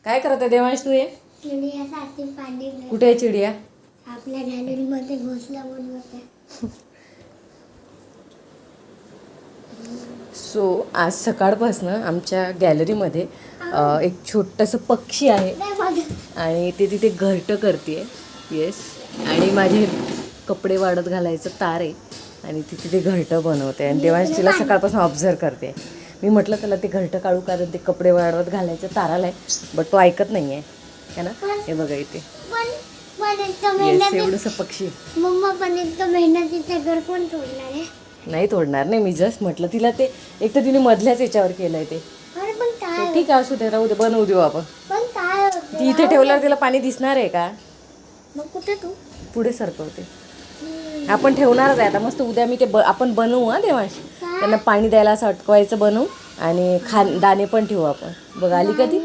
काय करत आहे देवांश तू? चिडियासाठी पाणी कुठे आहे चिडिया? आपल्या गॅलरीमध्ये घुसला म्हणून. सो आज सकाळपासून आमच्या गॅलरीमध्ये एक छोटंसं पक्षी आहे आणि ते तिथे घरटं करते. येस, आणि माझे कपडे वाळत घालायचं तार आहे आणि ती तिथे घरटं बनवते आणि देवांश तिला सकाळपासून ऑब्झर्व करते. मी म्हटलं त्याला ते घरटं काढू कारण ते कपडे वाळत घालायचं ताराला आहे, बट तो ऐकत नाही आहे ना. हे बघा इथे एवढंसं पक्षी. मम्मा पण इतकं मेहनतीचं घर कोण तोडणार आहे? नाही तोडणार नाही, मी जस्ट म्हटलं तिला ते एक तर तिने मधल्याच याच्यावर केलंय ते. अरे पण काय ठीक आहे, असू दे, राहू दे, बनवू देऊ आपण. पण काय होते? ती इथे ठेवल्यावर तिला पाणी दिसणार आहे का? मग कुठे तू पुढे सरकवते. आपण ठेवणारच आहे आता मस्त. उद्या मी ते आपण बनवू. हा देवांश, त्यांना पाणी द्यायला असं अटकवायचं बनवू आणि दाणे पण ठेवू आपण. बघ आली का ती?